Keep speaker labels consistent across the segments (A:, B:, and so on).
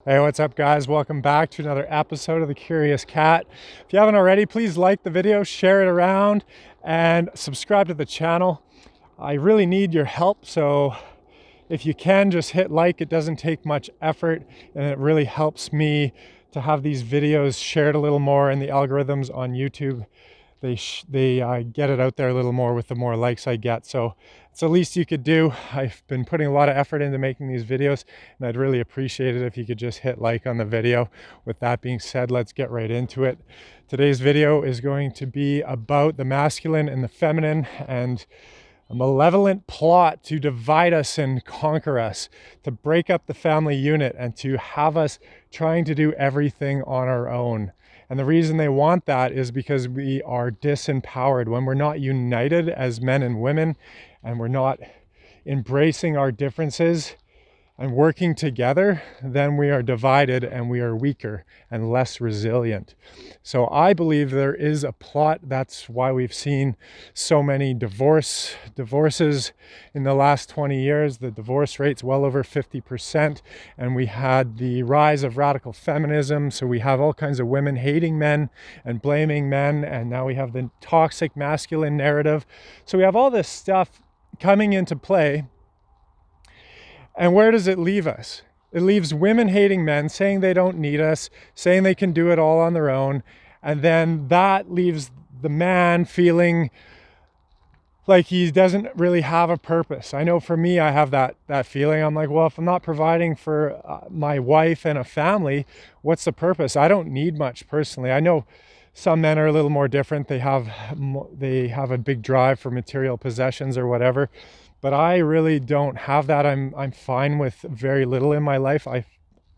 A: Hey, what's up guys? Welcome back to another episode of The Curious Cat. If you haven't already, please like the video, share it around, and subscribe to the channel. I really need your help, so if you can, just hit like. It doesn't take much effort, and it really helps me to have these videos shared a little more in the algorithms on YouTube. They get it out there a little more with the more likes I get. So it's the least you could do. I've been putting a lot of effort into making these videos, and I'd really appreciate it if you could just hit like on the video. With that being said, let's get right into it. Today's video is going to be about the masculine and the feminine, and a malevolent plot to divide us and conquer us, to break up the family unit and to have us trying to do everything on our own. And the reason they want that is because we are disempowered. When we're not united as men and women, and we're not embracing our differences and working together, then we are divided and we are weaker and less resilient. So I believe there is a plot. That's why we've seen so many divorces in the last 20 years. The divorce rate's well over 50%. And we had the rise of radical feminism. So we have all kinds of women hating men and blaming men. And now we have the toxic masculine narrative. So we have all this stuff coming into play. And where does it leave us? It leaves women hating men, saying they don't need us, saying they can do it all on their own. And then that leaves the man feeling like he doesn't really have a purpose. I know for me, I have that feeling. I'm like, well, if I'm not providing for my wife and a family, what's the purpose? I don't need much personally. I know some men are a little more different. They have a big drive for material possessions or whatever. But I really don't have that. I'm fine with very little in my life.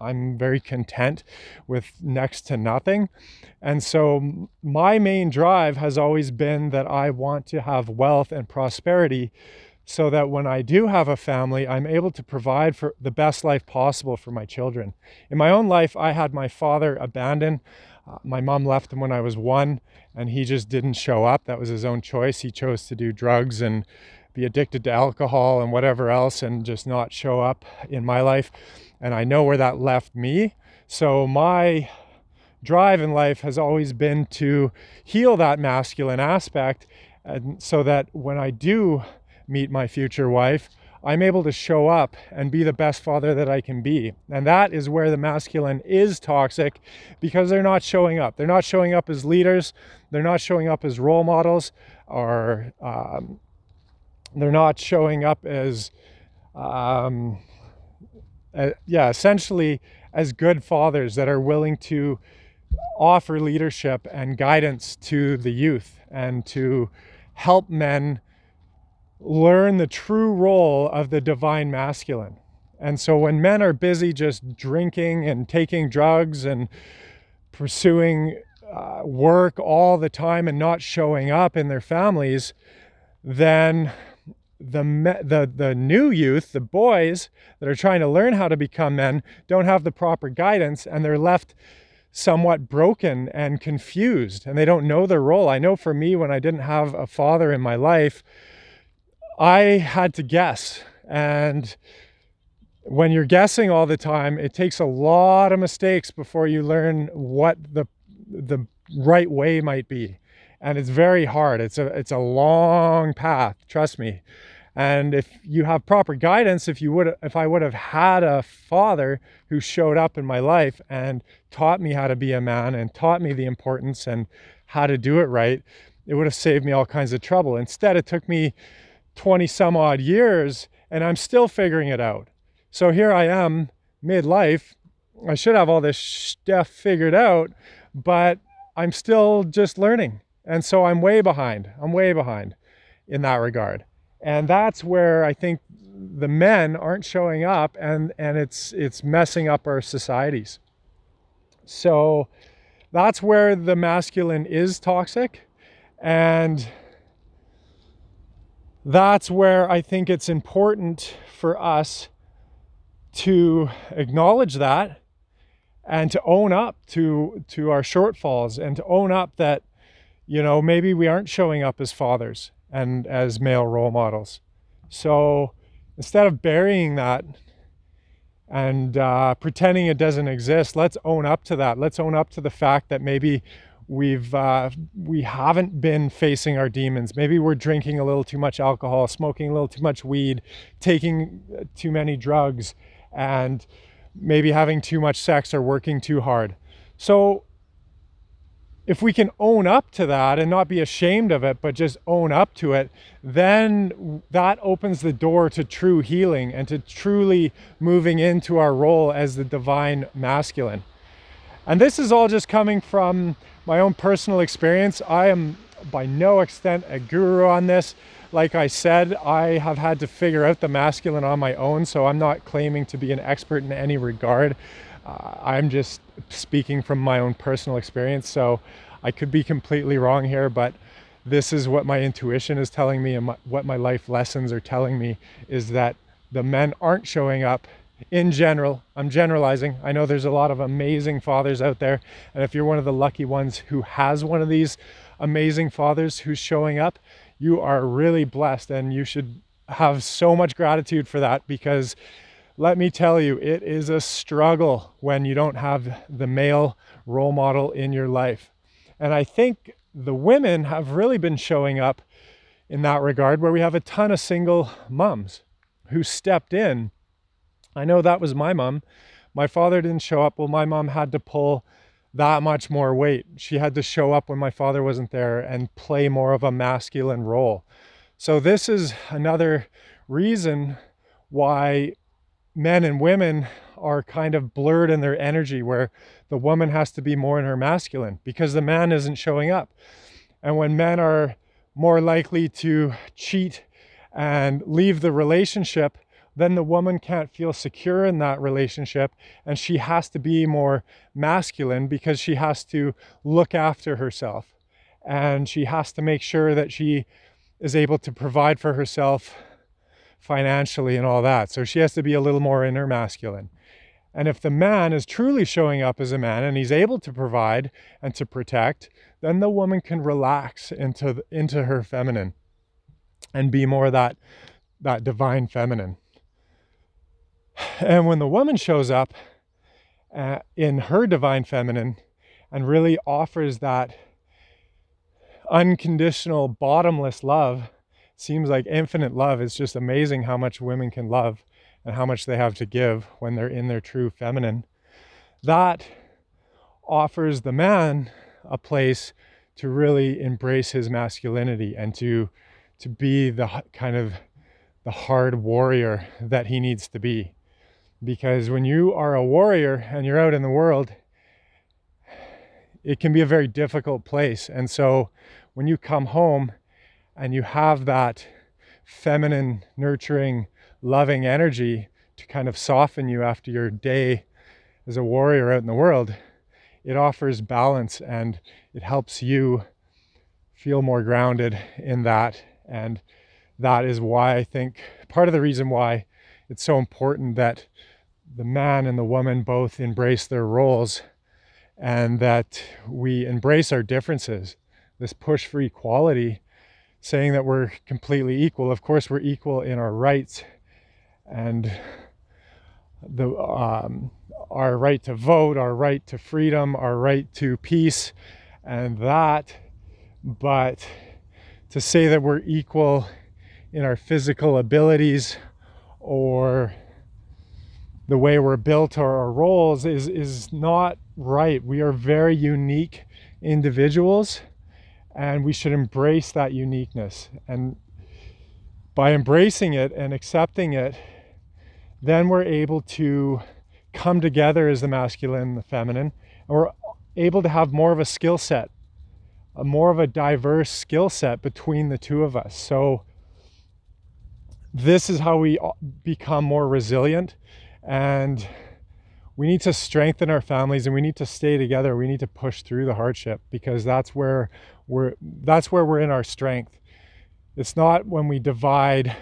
A: I'm very content with next to nothing. And so my main drive has always been that I want to have wealth and prosperity so that when I do have a family, I'm able to provide for the best life possible for my children. In my own life, I had my father abandoned. My mom left him when I was 1, and he just didn't show up. That was his own choice. He chose to do drugs and be addicted to alcohol and whatever else and just not show up in my life. And I know where that left me. So my drive in life has always been to heal that masculine aspect, and so that when I do meet my future wife, I'm able to show up and be the best father that I can be. And that is where the masculine is toxic, because they're not showing up. They're not showing up as leaders. They're not showing up as role models, or they're not showing up as, essentially as good fathers that are willing to offer leadership and guidance to the youth and to help men learn the true role of the divine masculine. And so when men are busy just drinking and taking drugs and pursuing work all the time and not showing up in their families, then the new youth, the boys that are trying to learn how to become men, don't have the proper guidance, and they're left somewhat broken and confused, and they don't know their role. I know for me, when I didn't have a father in my life, I had to guess. And when you're guessing all the time, it takes a lot of mistakes before you learn what the right way might be. And it's very hard. It's a long path, trust me. And if you have proper guidance, if I would have had a father who showed up in my life and taught me how to be a man and taught me the importance and how to do it right, it would have saved me all kinds of trouble. Instead, it took me 20 some odd years, and I'm still figuring it out. So here I am, midlife. I should have all this stuff figured out, but I'm still just learning. And so I'm way behind. I'm way behind in that regard. And that's where I think the men aren't showing up, and it's messing up our societies. So that's where the masculine is toxic. And that's where I think it's important for us to acknowledge that and to own up to our shortfalls, and to own up that, maybe we aren't showing up as fathers and as male role models. So instead of burying that and pretending it doesn't exist. Let's own up to that. Let's own up to the fact that maybe we haven't been facing our demons. Maybe we're drinking a little too much alcohol, smoking a little too much weed, taking too many drugs, and maybe having too much sex or working too hard. So if we can own up to that and not be ashamed of it, but just own up to it, then that opens the door to true healing and to truly moving into our role as the divine masculine. And this is all just coming from my own personal experience. I am by no extent a guru on this. Like I said, I have had to figure out the masculine on my own, so I'm not claiming to be an expert in any regard. I'm just speaking from my own personal experience, so I could be completely wrong here, but this is what my intuition is telling me, and what my life lessons are telling me is that the men aren't showing up in general. I'm generalizing. I know there's a lot of amazing fathers out there, and if you're one of the lucky ones who has one of these amazing fathers who's showing up, you are really blessed, and you should have so much gratitude for that, because let me tell you, it is a struggle when you don't have the male role model in your life. And I think the women have really been showing up in that regard, where we have a ton of single moms who stepped in. I know that was my mom. My father didn't show up. Well, my mom had to pull that much more weight. She had to show up when my father wasn't there and play more of a masculine role. So this is another reason why men and women are kind of blurred in their energy, where the woman has to be more in her masculine because the man isn't showing up. And when men are more likely to cheat and leave the relationship, then the woman can't feel secure in that relationship, and she has to be more masculine because she has to look after herself, and she has to make sure that she is able to provide for herself financially and all that. So she has to be a little more in her masculine. And if the man is truly showing up as a man and he's able to provide and to protect, then the woman can relax into her feminine and be more that divine feminine. And when the woman shows up in her divine feminine and really offers that unconditional, bottomless love, seems like infinite love. It's just amazing how much women can love and how much they have to give when they're in their true feminine. That offers the man a place to really embrace his masculinity and to be the kind of the hard warrior that he needs to be. Because when you are a warrior and you're out in the world, it can be a very difficult place. And so when you come home and you have that feminine, nurturing, loving energy to kind of soften you after your day as a warrior out in the world, it offers balance and it helps you feel more grounded in that. And that is why I think part of the reason why it's so important that the man and the woman both embrace their roles and that we embrace our differences. This push for equality, saying that we're completely equal. Of course, we're equal in our rights and our right to vote, our right to freedom, our right to peace, and that. But to say that we're equal in our physical abilities or the way we're built or our roles is not right. We are very unique individuals, and we should embrace that uniqueness. And by embracing it and accepting it, then we're able to come together as the masculine and the feminine, and we're able to have more of a skill set, more of a diverse skill set between the two of us. So this is how we become more resilient, and we need to strengthen our families, and we need to stay together. We need to push through the hardship, because that's where we're in our strength. It's not when we divide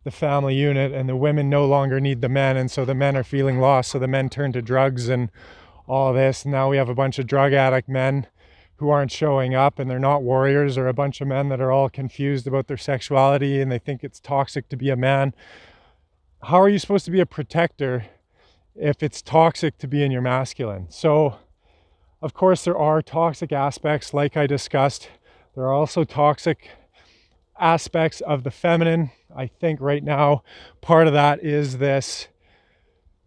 A: the family unit and the women no longer need the men, and so the men are feeling lost, so the men turn to drugs and all this. Now we have a bunch of drug addict men who aren't showing up, and they're not warriors, or a bunch of men that are all confused about their sexuality and they think it's toxic to be a man. How are you supposed to be a protector if it's toxic to be in your masculine. So of course there are toxic aspects, like I discussed. There are also toxic aspects of the feminine. I think right now part of that is this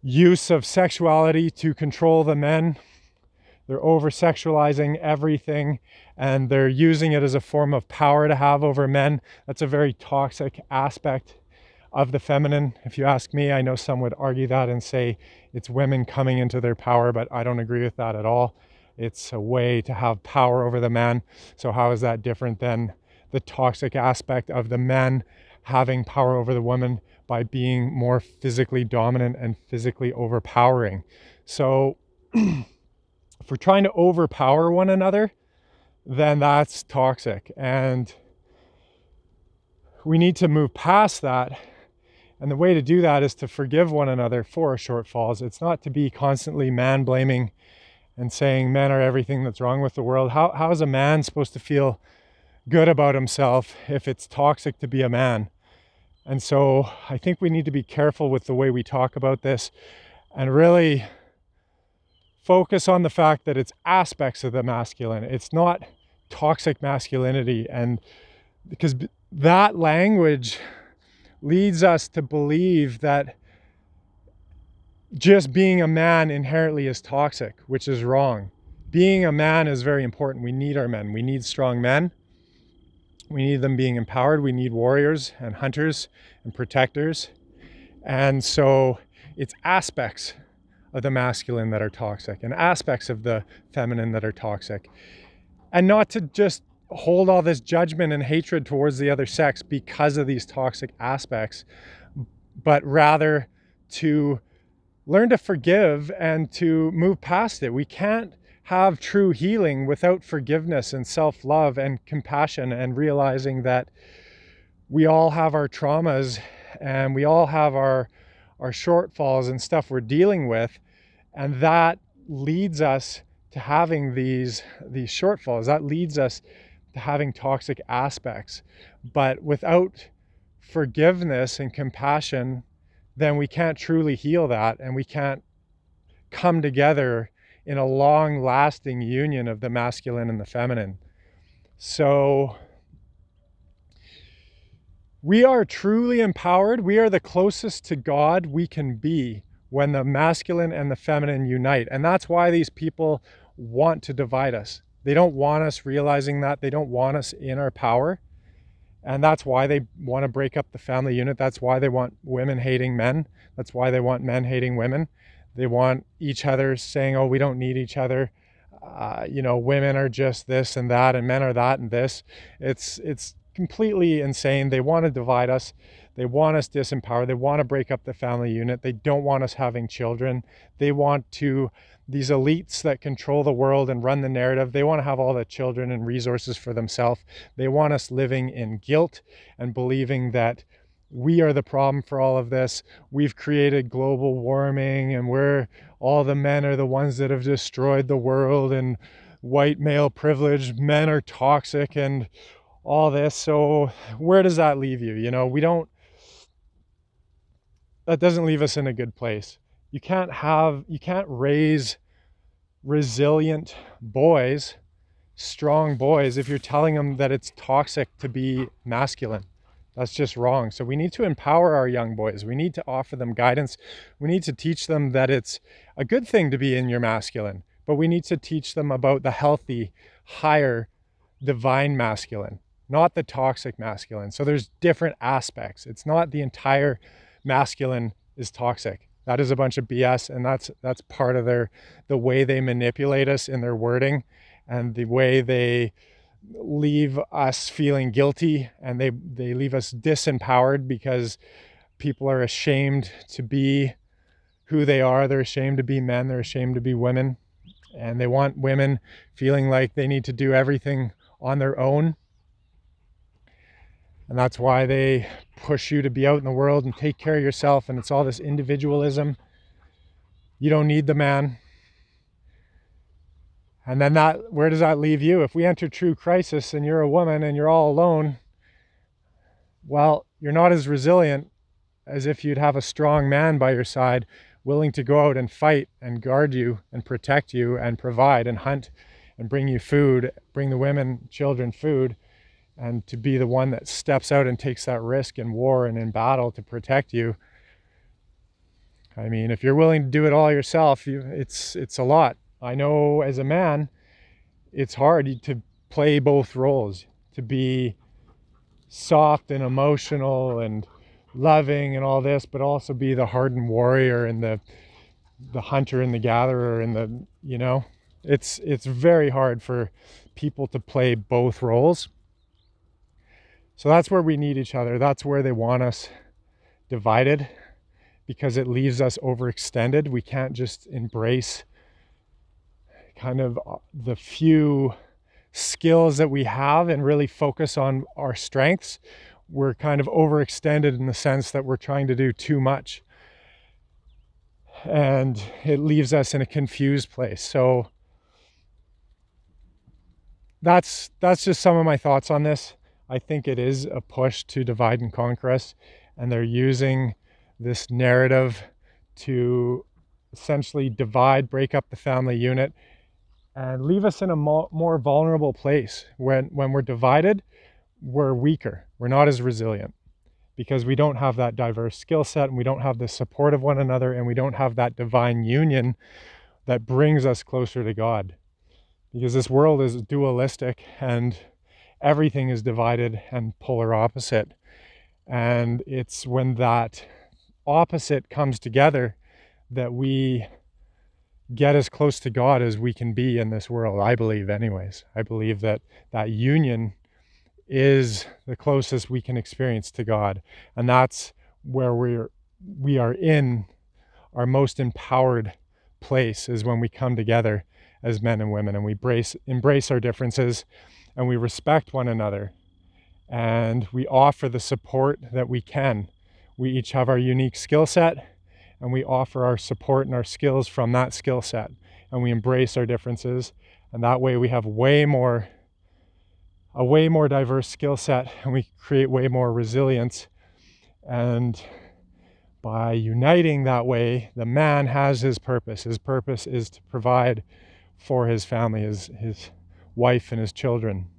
A: use of sexuality to control the men. They're over-sexualizing everything, and they're using it as a form of power to have over men. That's a very toxic aspect of the feminine. If you ask me, I know some would argue that and say it's women coming into their power, but I don't agree with that at all. It's a way to have power over the man. So how is that different than the toxic aspect of the men having power over the woman by being more physically dominant and physically overpowering? So if we're trying to overpower one another, then that's toxic. And we need to move past that. And the way to do that is to forgive one another for our shortfalls. It's not to be constantly man blaming and saying men are everything that's wrong with the world. How is a man supposed to feel good about himself if it's toxic to be a man? And so I think we need to be careful with the way we talk about this and really focus on the fact that it's aspects of the masculine. It's not toxic masculinity. And because that language leads us to believe that just being a man inherently is toxic, which is wrong. Being a man is very important. We need our men. We need strong men. We need them being empowered. We need warriors and hunters and protectors. And so it's aspects of the masculine that are toxic and aspects of the feminine that are toxic. And not to just hold all this judgment and hatred towards the other sex because of these toxic aspects, but rather to learn to forgive and to move past it. We can't have true healing without forgiveness and self-love and compassion and realizing that we all have our traumas and we all have our shortfalls and stuff we're dealing with. And that leads us to having these shortfalls. That leads us to having toxic aspects. But without forgiveness and compassion, then we can't truly heal that, and we can't come together in a long-lasting union of the masculine and the feminine. So we are truly empowered. We are the closest to God we can be when the masculine and the feminine unite. And that's why these people want to divide us. They don't want us realizing that. They don't want us in our power. And that's why they want to break up the family unit. That's why they want women hating men. That's why they want men hating women. They want each other saying, oh, we don't need each other. Women are just this and that, and men are that and this. It's completely insane. They want to divide us. They want us disempowered. They want to break up the family unit. They don't want us having children. They want these elites that control the world and run the narrative, they want to have all the children and resources for themselves. They want us living in guilt and believing that we are the problem for all of this. We've created global warming and all the men are the ones that have destroyed the world, and white male privilege, men are toxic and all this. So where does that leave you? That doesn't leave us in a good place. You can't raise resilient boys, strong boys, if you're telling them that it's toxic to be masculine. That's just wrong. So we need to empower our young boys. We need to offer them guidance. We need to teach them that it's a good thing to be in your masculine, but we need to teach them about the healthy, higher, divine masculine, not the toxic masculine. So there's different aspects. It's not the entire masculine is toxic. That is a bunch of BS, and that's part of the way they manipulate us in their wording and the way they leave us feeling guilty, and they leave us disempowered because people are ashamed to be who they are. They're ashamed to be men. They're ashamed to be women, and they want women feeling like they need to do everything on their own. And that's why they push you to be out in the world and take care of yourself. And it's all this individualism. You don't need the man. And then where does that leave you? If we enter true crisis and you're a woman and you're all alone, well, you're not as resilient as if you'd have a strong man by your side willing to go out and fight and guard you and protect you and provide and hunt and bring you food, bring the women, children food, and to be the one that steps out and takes that risk in war and in battle to protect you. I mean, if you're willing to do it all yourself, it's a lot. I know as a man, it's hard to play both roles, to be soft and emotional and loving and all this, but also be the hardened warrior and the hunter and the gatherer and the, it's very hard for people to play both roles. So that's where we need each other. That's where they want us divided, because it leaves us overextended. We can't just embrace kind of the few skills that we have and really focus on our strengths. We're kind of overextended in the sense that we're trying to do too much, and it leaves us in a confused place. So that's just some of my thoughts on this. I think it is a push to divide and conquer us, and they're using this narrative to essentially divide, break up the family unit, and leave us in a more vulnerable place. When we're divided, we're weaker. We're not as resilient because we don't have that diverse skill set, and we don't have the support of one another, and we don't have that divine union that brings us closer to God. Because this world is dualistic and everything is divided and polar opposite. And it's when that opposite comes together that we get as close to God as we can be in this world. I believe anyways. I believe that union is the closest we can experience to God. And that's where we are in our most empowered place, is when we come together as men and women and we embrace our differences, and we respect one another, and we offer the support that we can. We each have our unique skill set, and we offer our support and our skills from that skill set, and we embrace our differences. And that way we have a way more diverse skill set, and we create way more resilience. And by uniting that way, the man has his purpose. His purpose is to provide for his family, his wife and his children.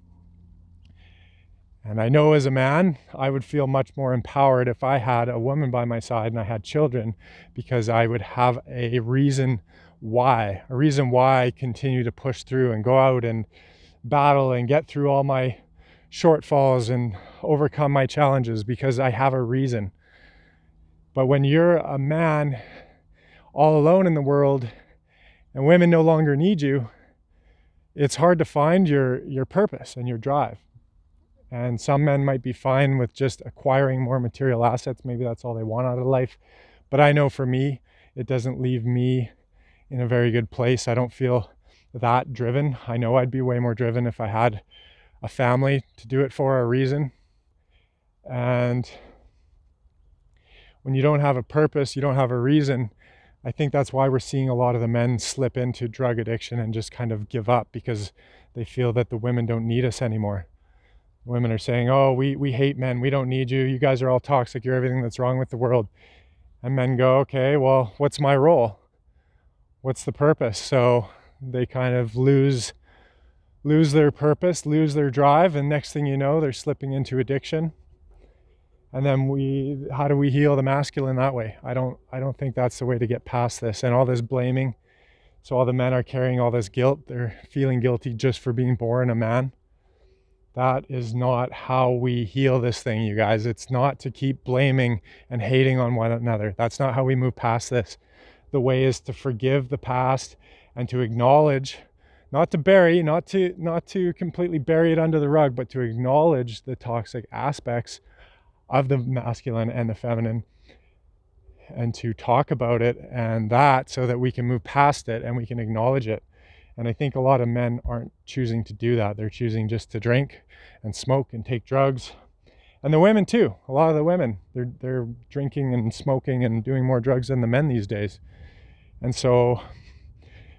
A: And I know as a man, I would feel much more empowered if I had a woman by my side and I had children, because I would have a reason why I continue to push through and go out and battle and get through all my shortfalls and overcome my challenges, because I have a reason. But when you're a man all alone in the world and women no longer need you, it's hard to find your purpose and your drive. And some men might be fine with just acquiring more material assets. Maybe that's all they want out of life. But I know for me, it doesn't leave me in a very good place. I don't feel that driven. I know I'd be way more driven if I had a family to do it for a reason. And when you don't have a purpose, you don't have a reason, I think that's why we're seeing a lot of the men slip into drug addiction and just kind of give up, because they feel that the women don't need us anymore. Women are saying, oh, we hate men. We don't need you. You guys are all toxic. You're everything that's wrong with the world. And men go, okay, well, what's my role? What's the purpose? So they kind of lose their purpose, lose their drive. And next thing you know, they're slipping into addiction. And then how do we heal the masculine that way? I don't think that's the way to get past this. And all this blaming. So all the men are carrying all this guilt. They're feeling guilty just for being born a man. That is not how we heal this thing, you guys. It's not to keep blaming and hating on one another. That's not how we move past this. The way is to forgive the past and to acknowledge, not to bury, not to completely bury it under the rug, but to acknowledge the toxic aspects of the masculine and the feminine, and to talk about it, and that so that we can move past it and we can acknowledge it. And I think a lot of men aren't choosing to do that. They're choosing just to drink and smoke and take drugs. And the women too. A lot of the women, they're drinking and smoking and doing more drugs than the men these days. And so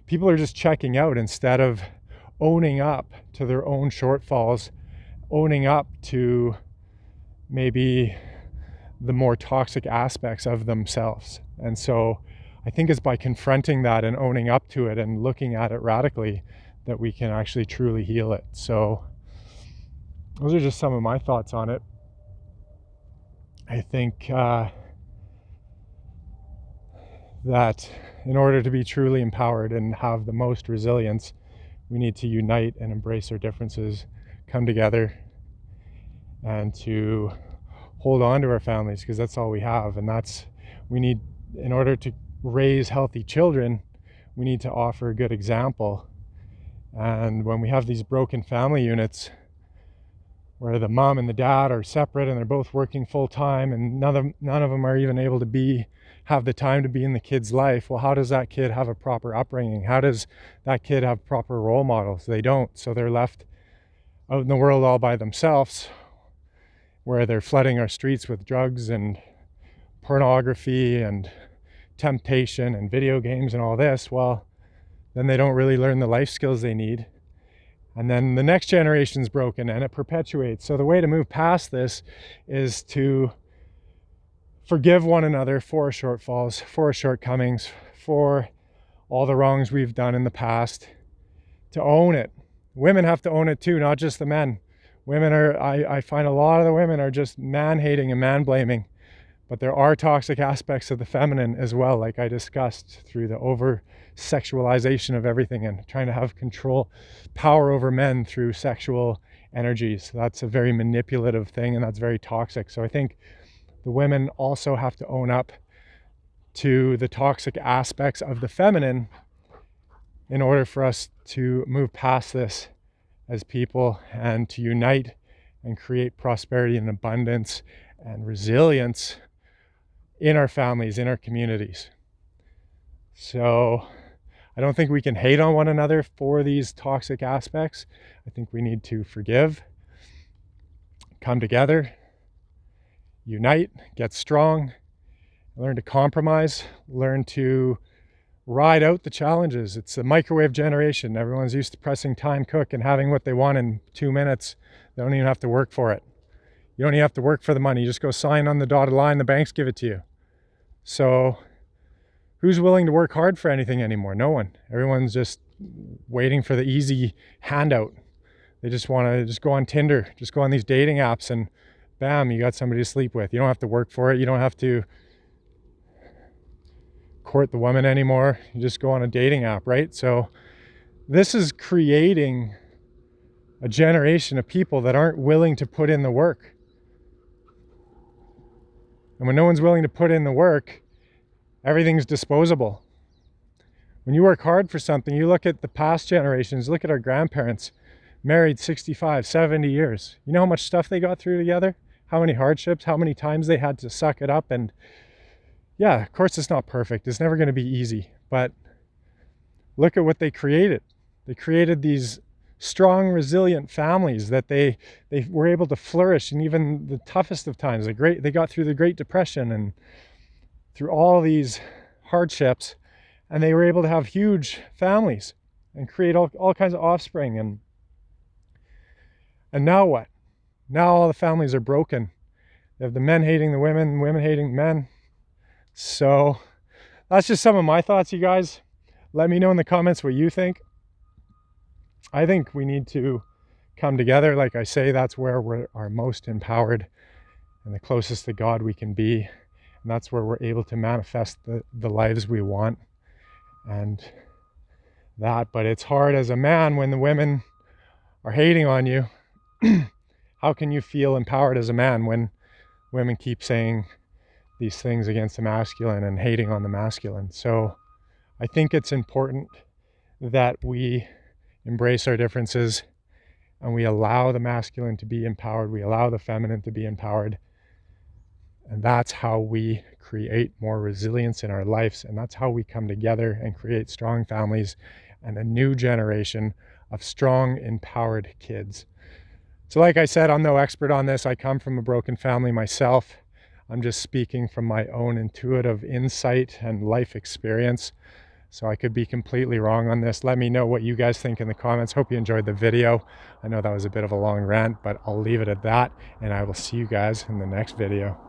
A: people are just checking out instead of owning up to their own shortfalls, owning up to maybe the more toxic aspects of themselves. And so I think it's by confronting that and owning up to it and looking at it radically that we can actually truly heal it. So those are just some of my thoughts on it. I think that in order to be truly empowered and have the most resilience, we need to unite and embrace our differences, come together, and to hold on to our families, because that's all we have. And we need, in order to raise healthy children, we need to offer a good example. And when we have these broken family units where the mom and the dad are separate and they're both working full time and none of them are even able to have the time to be in the kid's life, well, how does that kid have a proper upbringing? How does that kid have proper role models? They don't. So they're left out in the world all by themselves, where they're flooding our streets with drugs and pornography and temptation and video games and all this. Well, then they don't really learn the life skills they need. And then the next generation's broken and it perpetuates. So the way to move past this is to forgive one another for our shortfalls, for our shortcomings, for all the wrongs we've done in the past, to own it. Women have to own it too, not just the men. Women I find a lot of the women are just man-hating and man-blaming. But there are toxic aspects of the feminine as well, like I discussed, through the over-sexualization of everything and trying to have power over men through sexual energies. That's a very manipulative thing, and that's very toxic. So I think the women also have to own up to the toxic aspects of the feminine in order for us to move past this as people and to unite and create prosperity and abundance and resilience in our families, in our communities. So I don't think we can hate on one another for these toxic aspects. I think we need to forgive, come together, unite, get strong, learn to compromise, learn to ride out the challenges. It's a microwave generation. Everyone's used to pressing time cook and having what they want in 2 minutes. They don't even have to work for it. You don't even have to work for the money. You just go sign on the dotted line, the banks give it to you. So who's willing to work hard for anything anymore? No one. Everyone's just waiting for the easy handout. They just want to just go on Tinder, just go on these dating apps and bam, you got somebody to sleep with. You don't have to work for it. You don't have to court the woman anymore. You just go on a dating app, right? So this is creating a generation of people that aren't willing to put in the work. And when no one's willing to put in the work, everything's disposable. When you work hard for something, you look at the past generations, look at our grandparents, married 65, 70 years. You know how much stuff they got through together? How many hardships, how many times they had to suck it up. And yeah, of course it's not perfect. It's never going to be easy. But look at what they created. They created these strong, resilient families that they were able to flourish in even the toughest of times. They got through the Great Depression and through all these hardships, and they were able to have huge families and create all kinds of offspring. And now what? Now all the families are broken. They have the men hating the women, women hating men. So that's just some of my thoughts, you guys. Let me know in the comments what you think. I think we need to come together. Like I say, that's where we're our most empowered and the closest to God we can be. And that's where we're able to manifest the lives we want. And but it's hard as a man when the women are hating on you. How can you feel empowered as a man when women keep saying these things against the masculine and hating on the masculine? So I think it's important that we embrace our differences and we allow the masculine to be empowered. We allow the feminine to be empowered. And that's how we create more resilience in our lives. And that's how we come together and create strong families and a new generation of strong, empowered kids. So like I said, I'm no expert on this. I come from a broken family myself. I'm just speaking from my own intuitive insight and life experience. So I could be completely wrong on this. Let me know what you guys think in the comments. Hope you enjoyed the video. I know that was a bit of a long rant, but I'll leave it at that. And I will see you guys in the next video.